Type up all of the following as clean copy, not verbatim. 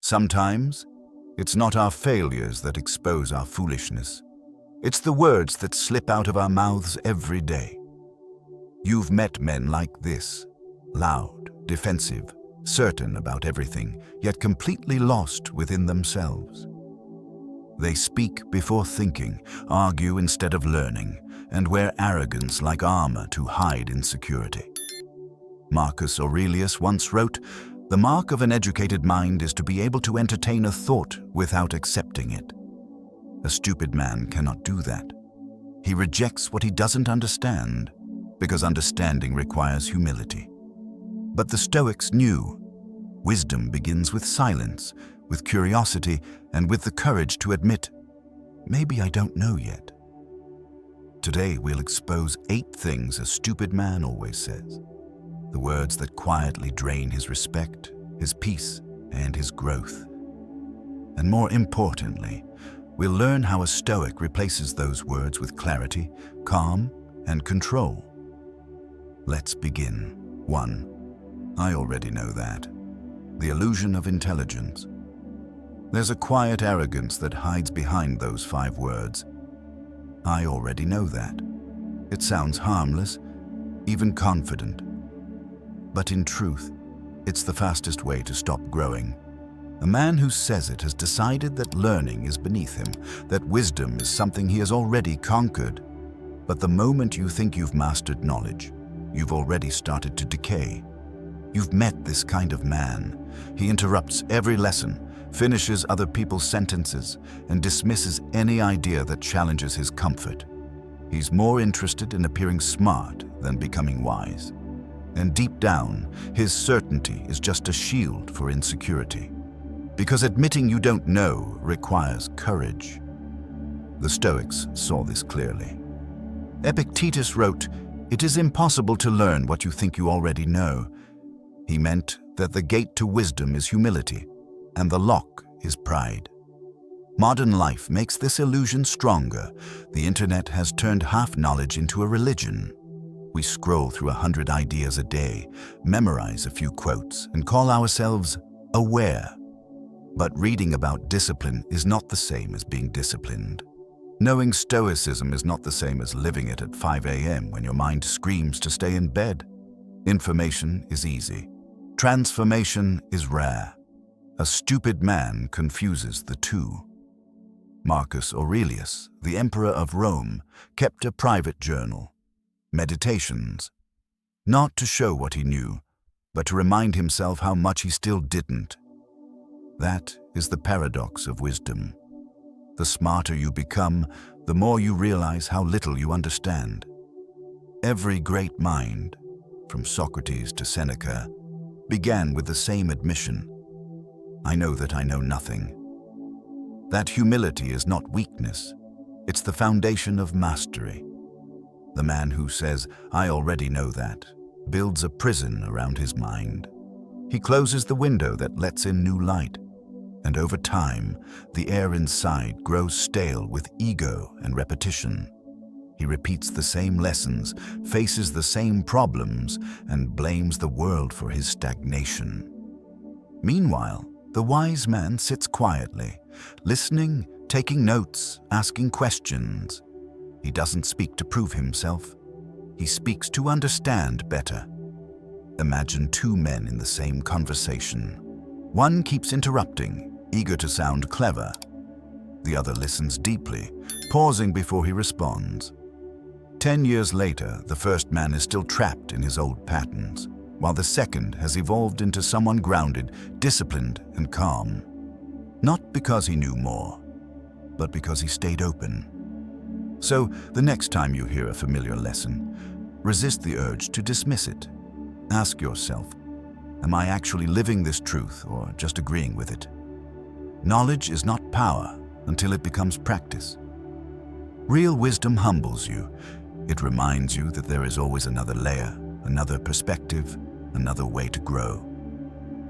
Sometimes, it's not our failures that expose our foolishness. It's the words that slip out of our mouths every day. You've met men like this, loud, defensive, certain about everything, yet completely lost within themselves. They speak before thinking, argue instead of learning, and wear arrogance like armor to hide insecurity. Marcus Aurelius once wrote, "The mark of an educated mind is to be able to entertain a thought without accepting it." A stupid man cannot do that. He rejects what he doesn't understand, because understanding requires humility. But the Stoics knew wisdom begins with silence, with curiosity, and with the courage to admit, maybe I don't know yet. Today we'll expose 8 things a stupid man always says, the words that quietly drain his respect, his peace, and his growth. And more importantly, we'll learn how a Stoic replaces those words with clarity, calm, and control. Let's begin. 1. I already know that. The illusion of intelligence. There's a quiet arrogance that hides behind those 5 words. I already know that. It sounds harmless, even confident. But in truth, it's the fastest way to stop growing. A man who says it has decided that learning is beneath him, that wisdom is something he has already conquered. But the moment you think you've mastered knowledge, you've already started to decay. You've met this kind of man. He interrupts every lesson, finishes other people's sentences, and dismisses any idea that challenges his comfort. He's more interested in appearing smart than becoming wise. And deep down, his certainty is just a shield for insecurity. Because admitting you don't know requires courage. The Stoics saw this clearly. Epictetus wrote, "It is impossible to learn what you think you already know." He meant that the gate to wisdom is humility, and the lock is pride. Modern life makes this illusion stronger. The internet has turned half knowledge into a religion. We scroll through 100 ideas a day, memorize a few quotes, and call ourselves aware. But reading about discipline is not the same as being disciplined. Knowing Stoicism is not the same as living it at 5 a.m. when your mind screams to stay in bed. Information is easy. Transformation is rare. A stupid man confuses the two. Marcus Aurelius, the Emperor of Rome, kept a private journal, Meditations, not to show what he knew, but to remind himself how much he still didn't. That is the paradox of wisdom. The smarter you become, the more you realize how little you understand. Every great mind, from Socrates to Seneca, began with the same admission: I know that I know nothing. That humility is not weakness, it's the foundation of mastery. The man who says, I already know that, builds a prison around his mind. He closes the window that lets in new light, and over time, the air inside grows stale with ego and repetition. He repeats the same lessons, faces the same problems, and blames the world for his stagnation. Meanwhile, the wise man sits quietly, listening, taking notes, asking questions. He doesn't speak to prove himself. He speaks to understand better. Imagine 2 men in the same conversation. One keeps interrupting, eager to sound clever. The other listens deeply, pausing before he responds. 10 years later, the first man is still trapped in his old patterns, while the second has evolved into someone grounded, disciplined, and calm. Not because he knew more, but because he stayed open. So, the next time you hear a familiar lesson, resist the urge to dismiss it. Ask yourself, am I actually living this truth or just agreeing with it? Knowledge is not power until it becomes practice. Real wisdom humbles you. It reminds you that there is always another layer, another perspective, another way to grow.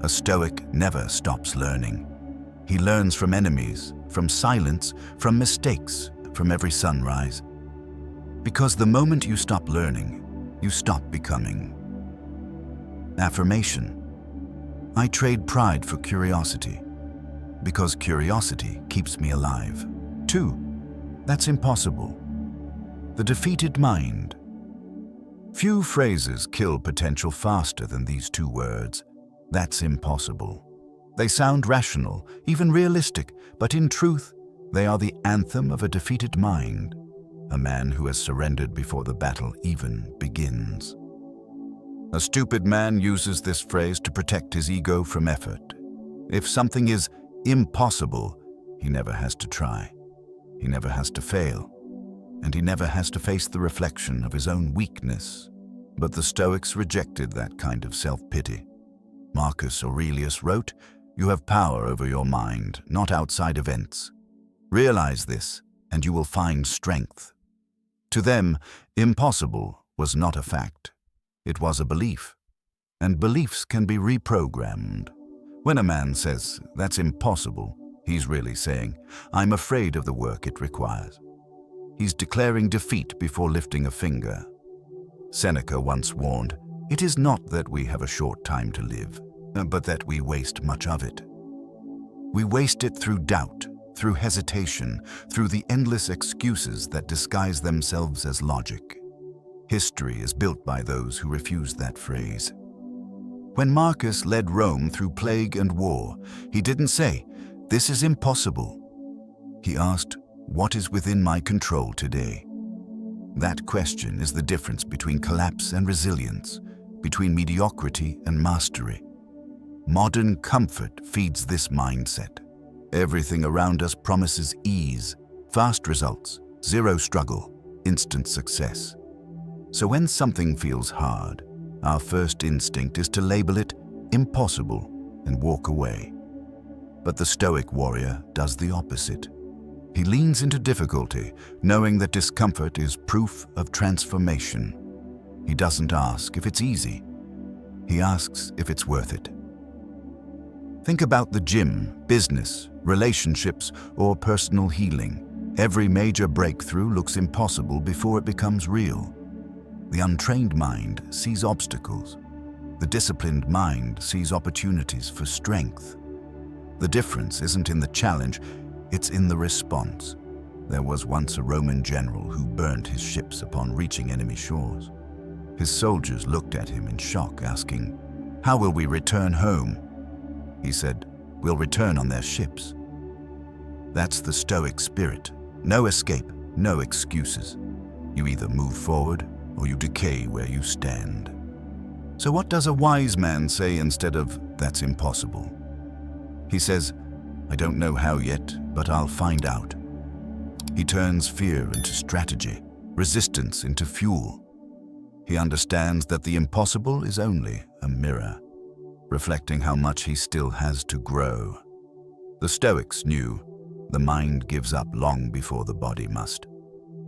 A Stoic never stops learning. He learns from enemies, from silence, from mistakes, from every sunrise. Because the moment you stop learning, you stop becoming. Affirmation. I trade pride for curiosity. because curiosity keeps me alive. 2. That's impossible. The defeated mind. Few phrases kill potential faster than these 2 words. That's impossible. They sound rational, even realistic, but in truth, they are the anthem of a defeated mind, a man who has surrendered before the battle even begins. A stupid man uses this phrase to protect his ego from effort. If something is impossible, he never has to try. He never has to fail. And he never has to face the reflection of his own weakness. But the Stoics rejected that kind of self-pity. Marcus Aurelius wrote, "You have power over your mind, not outside events. Realize this, and you will find strength." To them, impossible was not a fact. It was a belief. And beliefs can be reprogrammed. When a man says, "That's impossible," he's really saying, "I'm afraid of the work it requires." He's declaring defeat before lifting a finger. Seneca once warned, "It is not that we have a short time to live, but that we waste much of it." We waste it through doubt, through hesitation, through the endless excuses that disguise themselves as logic. History is built by those who refuse that phrase. When Marcus led Rome through plague and war, he didn't say, "This is impossible." He asked, "What is within my control today?" That question is the difference between collapse and resilience, between mediocrity and mastery. Modern comfort feeds this mindset. Everything around us promises ease, fast results, zero struggle, instant success. So when something feels hard, our first instinct is to label it impossible and walk away. But the Stoic warrior does the opposite. He leans into difficulty, knowing that discomfort is proof of transformation. He doesn't ask if it's easy. He asks if it's worth it. Think about the gym, business, relationships, or personal healing. Every major breakthrough looks impossible before it becomes real. The untrained mind sees obstacles. The disciplined mind sees opportunities for strength. The difference isn't in the challenge, it's in the response. There was once a Roman general who burned his ships upon reaching enemy shores. His soldiers looked at him in shock, asking, "How will we return home?" He said, "We'll return on their ships." That's the Stoic spirit. No escape, no excuses. You either move forward or you decay where you stand. So what does a wise man say instead of, "That's impossible"? He says, "I don't know how yet, but I'll find out." He turns fear into strategy, resistance into fuel. He understands that the impossible is only a mirror, reflecting how much he still has to grow. The Stoics knew the mind gives up long before the body must.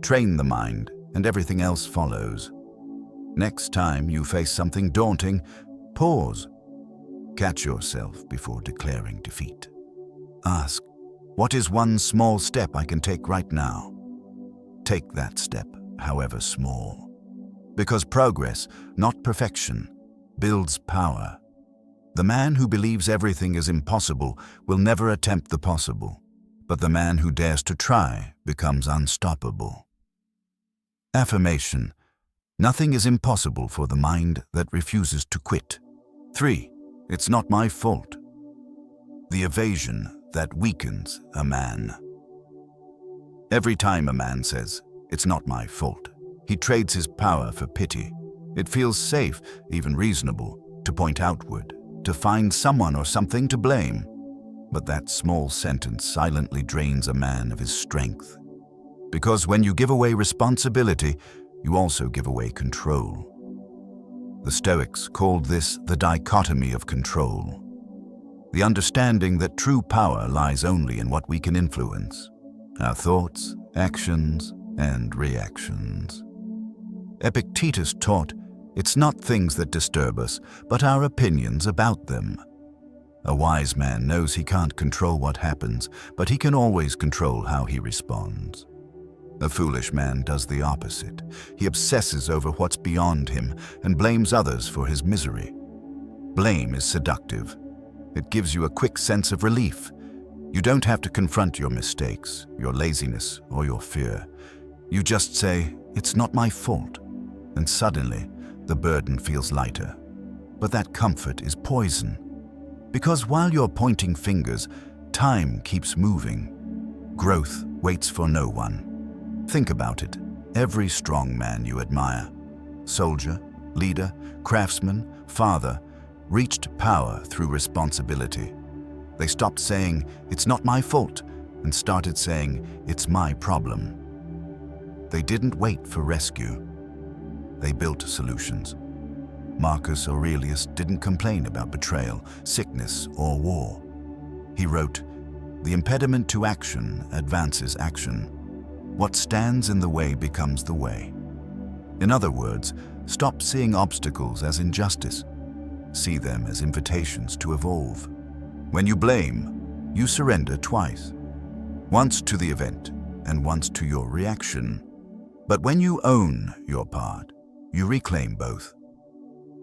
Train the mind, and everything else follows. Next time you face something daunting, pause. Catch yourself before declaring defeat. Ask, what is one small step I can take right now? Take that step, however small. Because progress, not perfection, builds power. The man who believes everything is impossible will never attempt the possible, but the man who dares to try becomes unstoppable. Affirmation. Nothing is impossible for the mind that refuses to quit. 3. It's not my fault. The evasion that weakens a man. Every time a man says, "It's not my fault," he trades his power for pity. It feels safe, even reasonable, to point outward, to find someone or something to blame. But that small sentence silently drains a man of his strength. Because when you give away responsibility, you also give away control. The Stoics called this the dichotomy of control. The understanding that true power lies only in what we can influence, our thoughts, actions, and reactions. Epictetus taught, it's not things that disturb us, but our opinions about them. A wise man knows he can't control what happens, but he can always control how he responds. A foolish man does the opposite. He obsesses over what's beyond him and blames others for his misery. Blame is seductive. It gives you a quick sense of relief. You don't have to confront your mistakes, your laziness, or your fear. You just say, "It's not my fault," and suddenly the burden feels lighter. But that comfort is poison, because while you're pointing fingers, time keeps moving. Growth waits for no one. Think about it. Every strong man you admire, soldier, leader, craftsman, father, reached power through responsibility. They stopped saying, "It's not my fault," and started saying, "It's my problem." They didn't wait for rescue. They built solutions. Marcus Aurelius didn't complain about betrayal, sickness, or war. He wrote, "The impediment to action advances action. What stands in the way becomes the way." In other words, stop seeing obstacles as injustice. See them as invitations to evolve. When you blame, you surrender twice. Once to the event and once to your reaction. But when you own your part, you reclaim both.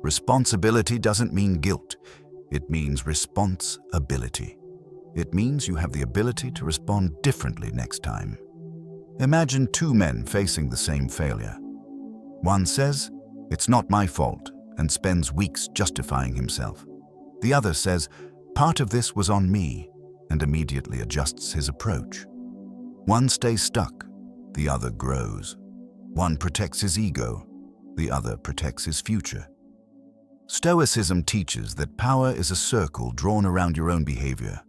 Responsibility doesn't mean guilt. It means responsibility. It means you have the ability to respond differently next time. Imagine two men facing the same failure. One says, "It's not my fault," and spends weeks justifying himself. The other says, "Part of this was on me," and immediately adjusts his approach. One stays stuck, the other grows. One protects his ego, the other protects his future. Stoicism teaches that power is a circle drawn around your own behavior.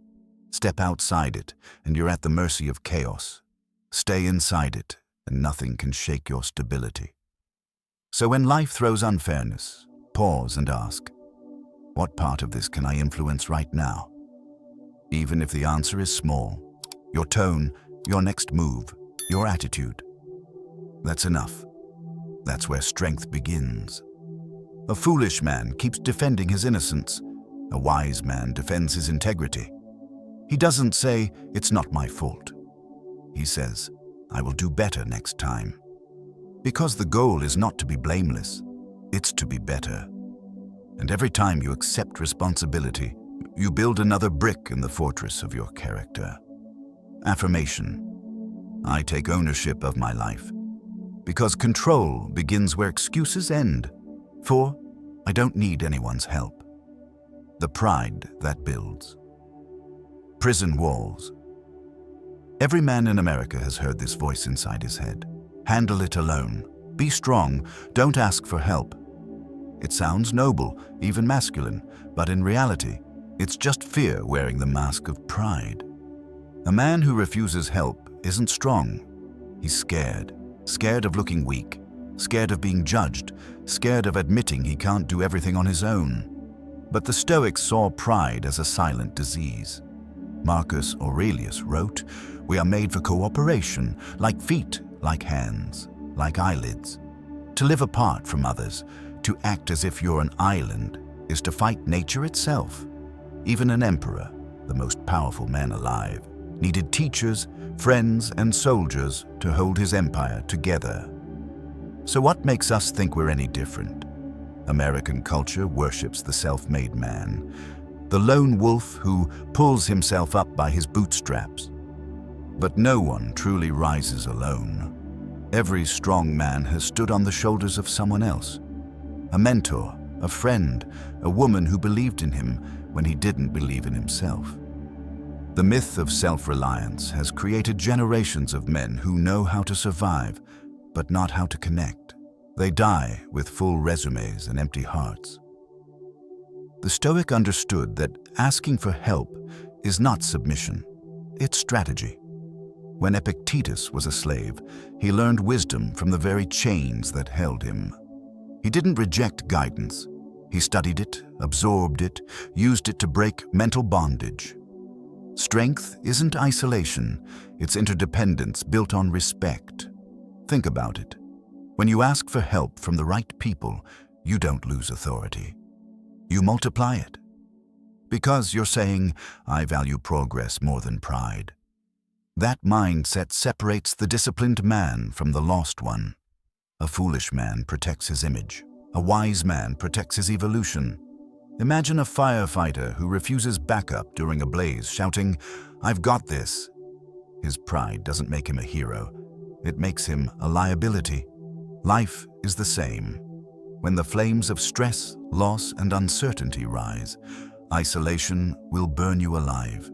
Step outside it, and you're at the mercy of chaos. Stay inside it, and nothing can shake your stability. So when life throws unfairness, pause and ask, what part of this can I influence right now? Even if the answer is small, your tone, your next move, your attitude. That's enough. That's where strength begins. A foolish man keeps defending his innocence. A wise man defends his integrity. He doesn't say, "It's not my fault." He says, "I will do better next time." Because the goal is not to be blameless, it's to be better. And every time you accept responsibility, you build another brick in the fortress of your character. Affirmation. I take ownership of my life. Because control begins where excuses end. For I don't need anyone's help. The pride that builds. Prison walls. Every man in America has heard this voice inside his head. Handle it alone. Be strong. Don't ask for help. It sounds noble, even masculine, but in reality, it's just fear wearing the mask of pride. A man who refuses help isn't strong. He's scared. Scared of looking weak. Scared of being judged. Scared of admitting he can't do everything on his own. But the Stoics saw pride as a silent disease. Marcus Aurelius wrote, "We are made for cooperation, like feet, like hands, like eyelids. To live apart from others, to act as if you're an island, is to fight nature itself." Even an emperor, the most powerful man alive, needed teachers, friends, and soldiers to hold his empire together. So what makes us think we're any different? American culture worships the self-made man, the lone wolf who pulls himself up by his bootstraps. But no one truly rises alone. Every strong man has stood on the shoulders of someone else. A mentor, a friend, a woman who believed in him when he didn't believe in himself. The myth of self-reliance has created generations of men who know how to survive, but not how to connect. They die with full resumes and empty hearts. The Stoic understood that asking for help is not submission, it's strategy. When Epictetus was a slave, he learned wisdom from the very chains that held him. He didn't reject guidance. He studied it, absorbed it, used it to break mental bondage. Strength isn't isolation, it's interdependence built on respect. Think about it. When you ask for help from the right people, you don't lose authority. You multiply it. Because you're saying, "I value progress more than pride." That mindset separates the disciplined man from the lost one. A foolish man protects his image. A wise man protects his evolution. Imagine a firefighter who refuses backup during a blaze, shouting, "I've got this." His pride doesn't make him a hero. It makes him a liability. Life is the same. When the flames of stress, loss, and uncertainty rise, isolation will burn you alive.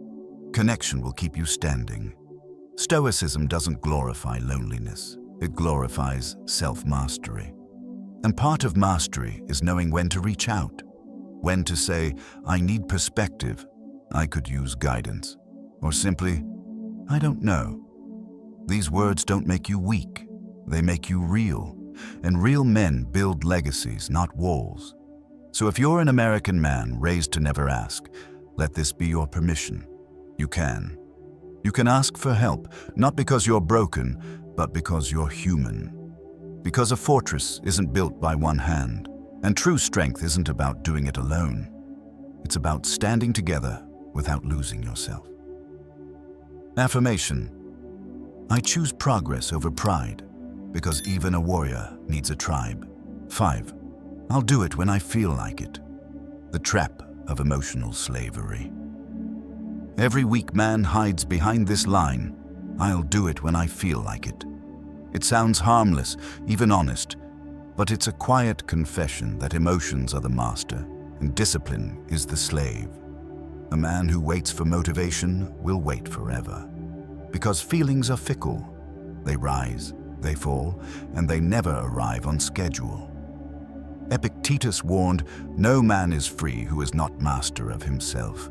Connection will keep you standing. Stoicism doesn't glorify loneliness. It glorifies self-mastery. And part of mastery is knowing when to reach out, when to say, "I need perspective, I could use guidance," or simply, "I don't know." These words don't make you weak, they make you real. And real men build legacies, not walls. So if you're an American man raised to never ask, let this be your permission. You can. You can ask for help, not because you're broken, but because you're human. Because a fortress isn't built by one hand, and true strength isn't about doing it alone. It's about standing together without losing yourself. Affirmation. I choose progress over pride, because even a warrior needs a tribe. 5. I'll do it when I feel like it. The trap of emotional slavery. Every weak man hides behind this line, "I'll do it when I feel like it." It sounds harmless, even honest, but it's a quiet confession that emotions are the master and discipline is the slave. A man who waits for motivation will wait forever. Because feelings are fickle. They rise, they fall, and they never arrive on schedule. Epictetus warned, "No man is free who is not master of himself."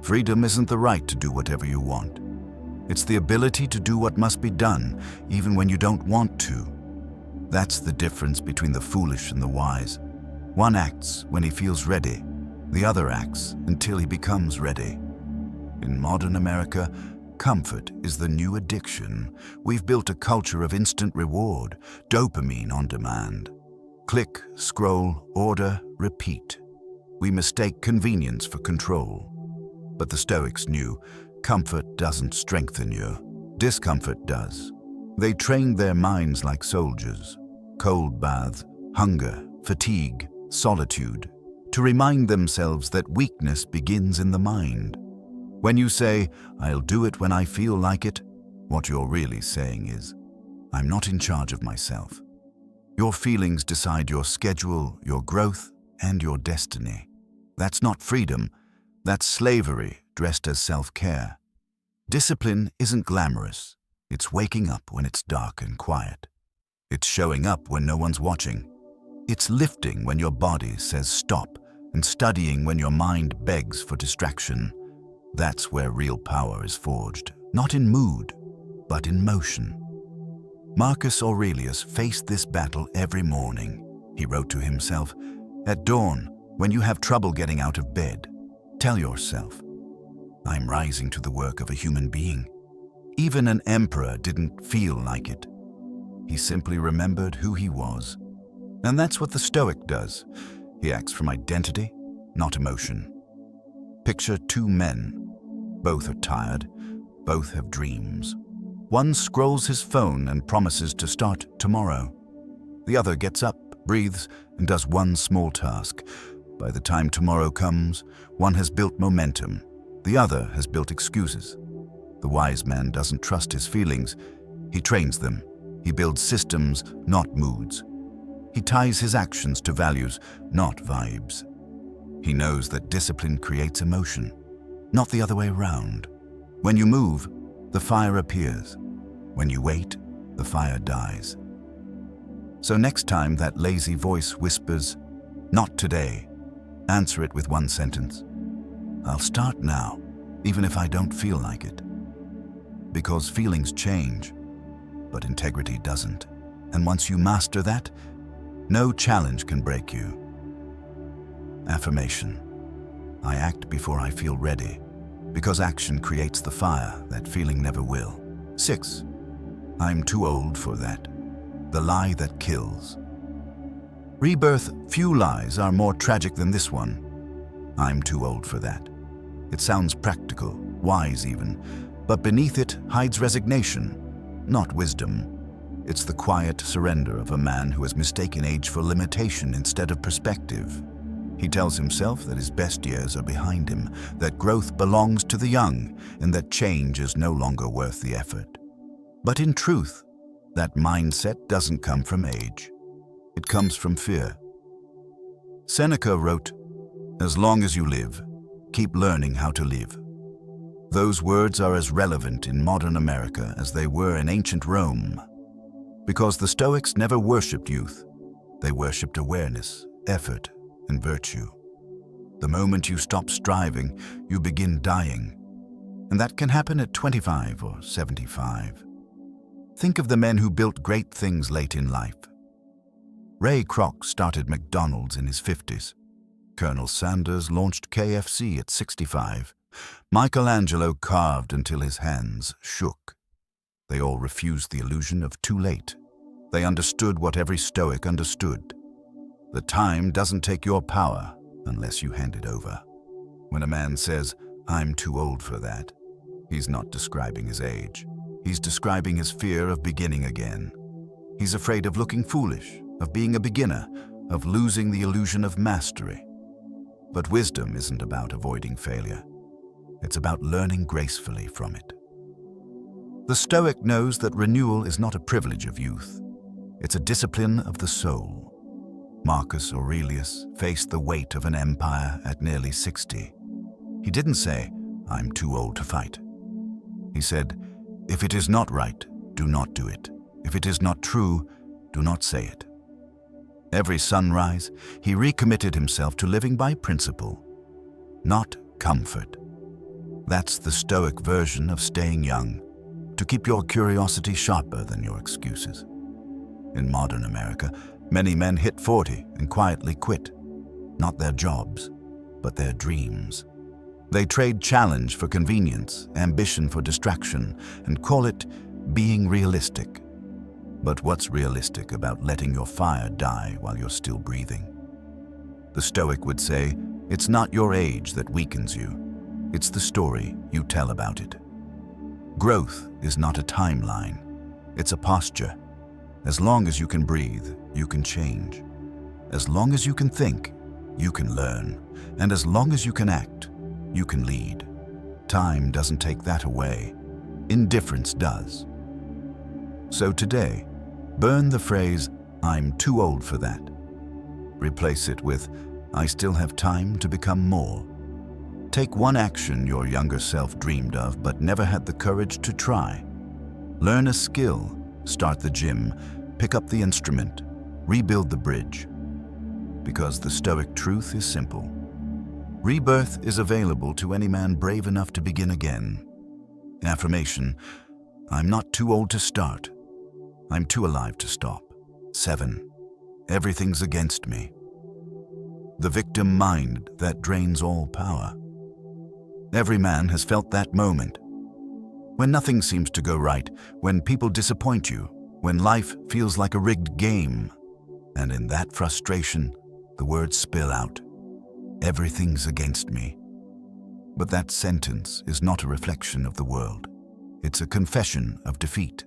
Freedom isn't the right to do whatever you want. It's the ability to do what must be done, even when you don't want to. That's the difference between the foolish and the wise. One acts when he feels ready. The other acts until he becomes ready. In modern America, comfort is the new addiction. We've built a culture of instant reward, dopamine on demand. Click, scroll, order, repeat. We mistake convenience for control. But the Stoics knew comfort doesn't strengthen you, discomfort does. They trained their minds like soldiers. Cold baths, hunger, fatigue, solitude, to remind themselves that weakness begins in the mind. When you say, "I'll do it when I feel like it," what you're really saying is, "I'm not in charge of myself." Your feelings decide your schedule, your growth, and your destiny. That's not freedom. That's slavery dressed as self-care. Discipline isn't glamorous. It's waking up when it's dark and quiet. It's showing up when no one's watching. It's lifting when your body says stop and studying when your mind begs for distraction. That's where real power is forged, not in mood, but in motion. Marcus Aurelius faced this battle every morning. He wrote to himself, "At dawn, when you have trouble getting out of bed, tell yourself, I'm rising to the work of a human being." Even an emperor didn't feel like it. He simply remembered who he was. And that's what the Stoic does. He acts from identity, not emotion. Picture two men. Both are tired. Both have dreams. One scrolls his phone and promises to start tomorrow. The other gets up, breathes, and does one small task. By the time tomorrow comes, one has built momentum. The other has built excuses. The wise man doesn't trust his feelings. He trains them. He builds systems, not moods. He ties his actions to values, not vibes. He knows that discipline creates emotion, not the other way around. When you move, the fire appears. When you wait, the fire dies. So next time that lazy voice whispers, "Not today," answer it with one sentence. "I'll start now, even if I don't feel like it." Because feelings change, but integrity doesn't. And once you master that, no challenge can break you. Affirmation. I act before I feel ready, because action creates the fire that feeling never will. 6. I'm too old for that. The lie that kills. Rebirth, few lies are more tragic than this one. I'm too old for that. It sounds practical, wise even, but beneath it hides resignation, not wisdom. It's the quiet surrender of a man who has mistaken age for limitation instead of perspective. He tells himself that his best years are behind him, that growth belongs to the young, and that change is no longer worth the effort. But in truth, that mindset doesn't come from age. It comes from fear. Seneca wrote, "As long as you live, keep learning how to live." Those words are as relevant in modern America as they were in ancient Rome, because the Stoics never worshipped youth. They worshipped awareness, effort, and virtue. The moment you stop striving, you begin dying, and that can happen at 25 or 75. Think of the men who built great things late in life. Ray Kroc started McDonald's in his 50s. Colonel Sanders launched KFC at 65. Michelangelo carved until his hands shook. They all refused the illusion of too late. They understood what every Stoic understood. The time doesn't take your power unless you hand it over. When a man says, "I'm too old for that," he's not describing his age. He's describing his fear of beginning again. He's afraid of looking foolish, of being a beginner, of losing the illusion of mastery. But wisdom isn't about avoiding failure. It's about learning gracefully from it. The Stoic knows that renewal is not a privilege of youth. It's a discipline of the soul. Marcus Aurelius faced the weight of an empire at nearly 60. He didn't say, "I'm too old to fight." He said, "If it is not right, do not do it. If it is not true, do not say it." Every sunrise, he recommitted himself to living by principle, not comfort. That's the Stoic version of staying young, to keep your curiosity sharper than your excuses. In modern America, many men hit 40 and quietly quit, not their jobs, but their dreams. They trade challenge for convenience, ambition for distraction, and call it being realistic. But what's realistic about letting your fire die while you're still breathing? The Stoic would say, it's not your age that weakens you. It's the story you tell about it. Growth is not a timeline. It's a posture. As long as you can breathe, you can change. As long as you can think, you can learn. And as long as you can act, you can lead. Time doesn't take that away. Indifference does. So today, burn the phrase, "I'm too old for that." Replace it with, "I still have time to become more." Take one action your younger self dreamed of but never had the courage to try. Learn a skill, start the gym, pick up the instrument, rebuild the bridge. Because the Stoic truth is simple. Rebirth is available to any man brave enough to begin again. Affirmation, I'm not too old to start. I'm too alive to stop. 7. Everything's against me. The victim mind that drains all power. Every man has felt that moment. When nothing seems to go right, when people disappoint you, when life feels like a rigged game, and in that frustration, the words spill out, "Everything's against me." But that sentence is not a reflection of the world. It's a confession of defeat.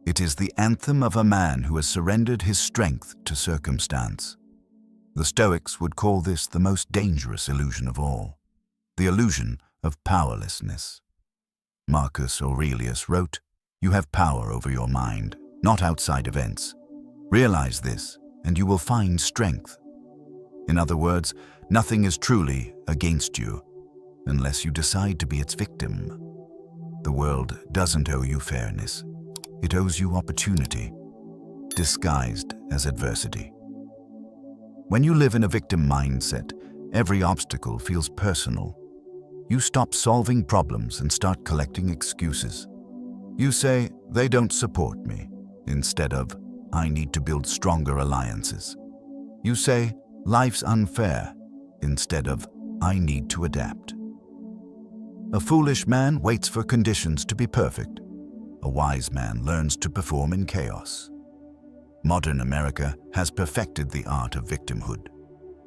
It is the anthem of a man who has surrendered his strength to circumstance. The Stoics would call this the most dangerous illusion of all, the illusion of powerlessness. Marcus Aurelius wrote, "You have power over your mind, not outside events. Realize this, and you will find strength." In other words, nothing is truly against you unless you decide to be its victim. The world doesn't owe you fairness. It owes you opportunity, disguised as adversity. When you live in a victim mindset, every obstacle feels personal. You stop solving problems and start collecting excuses. You say, "They don't support me," instead of, "I need to build stronger alliances." You say, "Life's unfair," instead of, "I need to adapt." A foolish man waits for conditions to be perfect. A wise man learns to perform in chaos. Modern America has perfected the art of victimhood.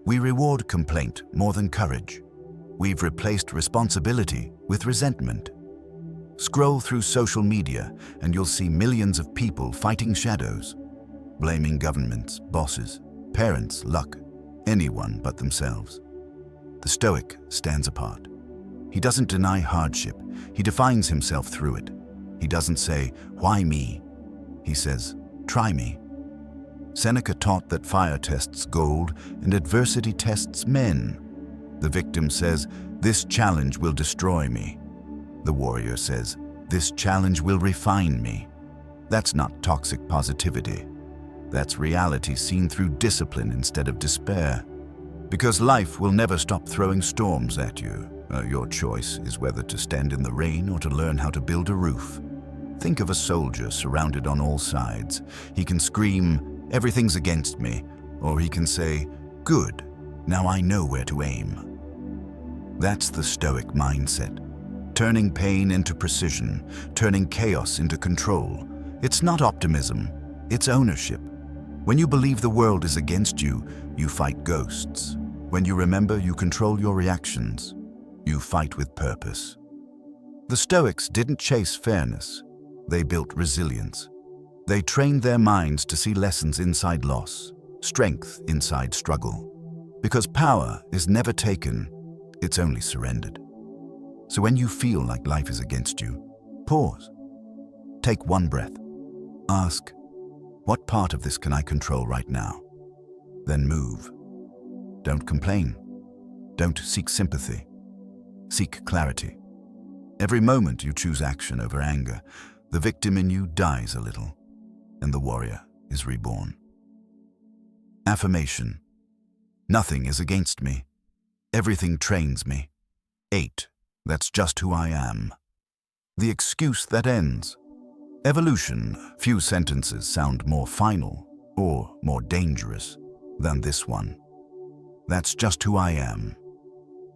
We reward complaint more than courage. We've replaced responsibility with resentment. Scroll through social media and you'll see millions of people fighting shadows, blaming governments, bosses, parents, luck, anyone but themselves. The Stoic stands apart. He doesn't deny hardship. He defines himself through it. He doesn't say, "Why me?" He says, "Try me." Seneca taught that fire tests gold and adversity tests men. The victim says, "This challenge will destroy me." The warrior says, "This challenge will refine me." That's not toxic positivity. That's reality seen through discipline instead of despair. Because life will never stop throwing storms at you. Your choice is whether to stand in the rain or to learn how to build a roof. Think of a soldier surrounded on all sides. He can scream, "Everything's against me," or he can say, "Good, now I know where to aim." That's the Stoic mindset. Turning pain into precision, turning chaos into control. It's not optimism, it's ownership. When you believe the world is against you, you fight ghosts. When you remember you control your reactions, you fight with purpose. The Stoics didn't chase fairness, they built resilience. They trained their minds to see lessons inside loss, strength inside struggle. Because power is never taken, it's only surrendered. So when you feel like life is against you, pause. Take one breath. Ask, what part of this can I control right now? Then move. Don't complain. Don't seek sympathy. Seek clarity. Every moment you choose action over anger, the victim in you dies a little, and the warrior is reborn. Affirmation. Nothing is against me. Everything trains me. 8. That's just who I am. The excuse that ends. Evolution. Few sentences sound more final or more dangerous than this one. That's just who I am.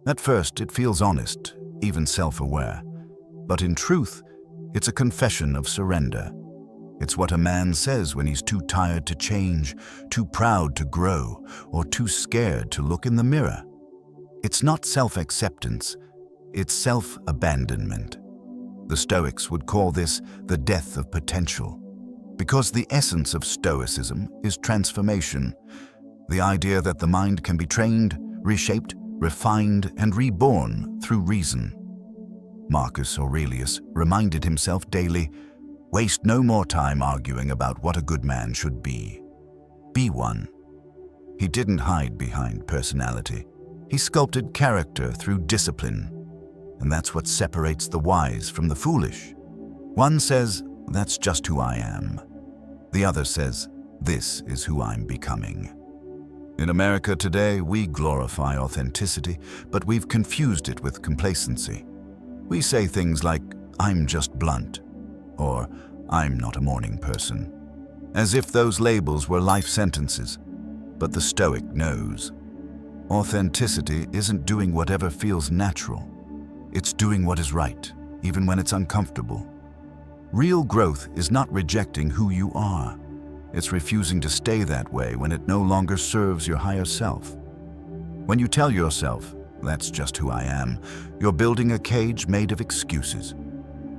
At first, it feels honest, even self-aware. But in truth, it's a confession of surrender. It's what a man says when he's too tired to change, too proud to grow, or too scared to look in the mirror. It's not self-acceptance, it's self-abandonment. The Stoics would call this the death of potential, because the essence of Stoicism is transformation, the idea that the mind can be trained, reshaped, refined, and reborn through reason. Marcus Aurelius reminded himself daily, "Waste no more time arguing about what a good man should be. Be one." He didn't hide behind personality. He sculpted character through discipline. And that's what separates the wise from the foolish. One says, "That's just who I am." The other says, "This is who I'm becoming." In America today, we glorify authenticity, but we've confused it with complacency. We say things like, "I'm just blunt," or "I'm not a morning person," as if those labels were life sentences. But the Stoic knows. Authenticity isn't doing whatever feels natural. It's doing what is right, even when it's uncomfortable. Real growth is not rejecting who you are. It's refusing to stay that way when it no longer serves your higher self. When you tell yourself, "That's just who I am," you're building a cage made of excuses.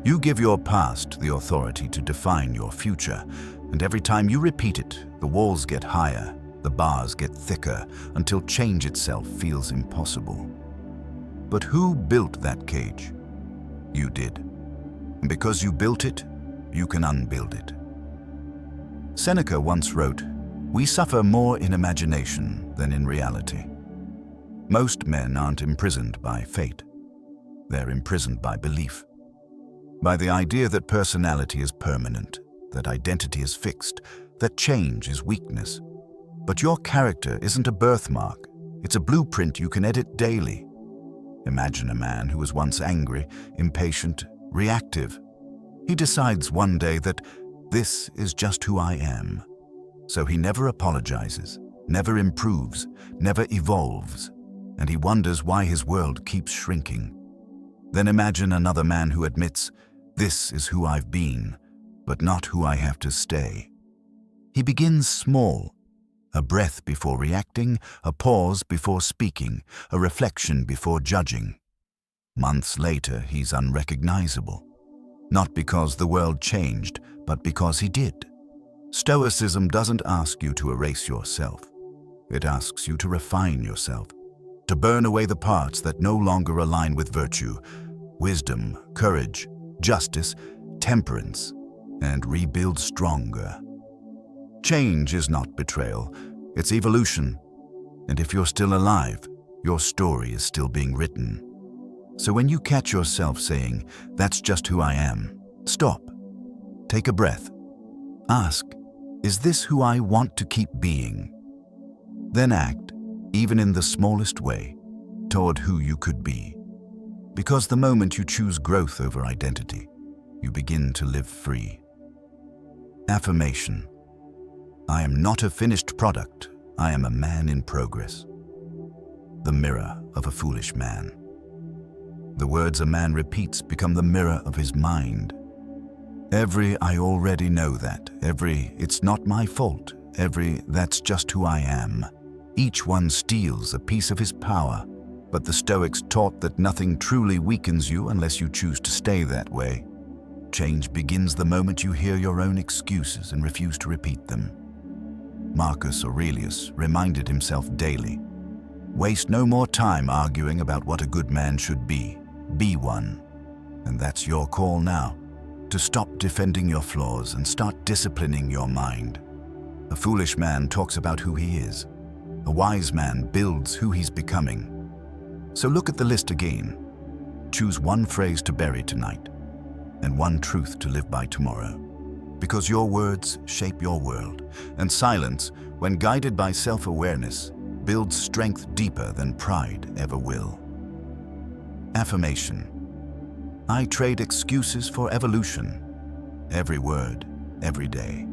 You give your past the authority to define your future, and every time you repeat it, the walls get higher, the bars get thicker, until change itself feels impossible. But who built that cage? You did. And because you built it, you can unbuild it. Seneca once wrote, "We suffer more in imagination than in reality." Most men aren't imprisoned by fate. They're imprisoned by belief. By the idea that personality is permanent, that identity is fixed, that change is weakness. But your character isn't a birthmark. It's a blueprint you can edit daily. Imagine a man who was once angry, impatient, reactive. He decides one day that this is just who I am. So he never apologizes, never improves, never evolves, and he wonders why his world keeps shrinking. Then imagine another man who admits, "This is who I've been, but not who I have to stay." He begins small. A breath before reacting, a pause before speaking, a reflection before judging. Months later, he's unrecognizable. Not because the world changed, but because he did. Stoicism doesn't ask you to erase yourself. It asks you to refine yourself, to burn away the parts that no longer align with virtue, wisdom, courage, justice, temperance, and rebuild stronger. Change is not betrayal, it's evolution. And if you're still alive, your story is still being written. So when you catch yourself saying, "That's just who I am," stop. Take a breath. Ask, "Is this who I want to keep being?" Then act, even in the smallest way, toward who you could be. Because the moment you choose growth over identity, you begin to live free. Affirmation. I am not a finished product. I am a man in progress. The mirror of a foolish man. The words a man repeats become the mirror of his mind. Every "I already know that," every "it's not my fault," every "that's just who I am," each one steals a piece of his power. But the Stoics taught that nothing truly weakens you unless you choose to stay that way. Change begins the moment you hear your own excuses and refuse to repeat them. Marcus Aurelius reminded himself daily, "Waste no more time arguing about what a good man should be. Be one." And that's your call now, to stop defending your flaws and start disciplining your mind. A foolish man talks about who he is. A wise man builds who he's becoming. So look at the list again. Choose one phrase to bury tonight and one truth to live by tomorrow. Because your words shape your world, and silence, when guided by self-awareness, builds strength deeper than pride ever will. Affirmation. I trade excuses for evolution. Every word, every day.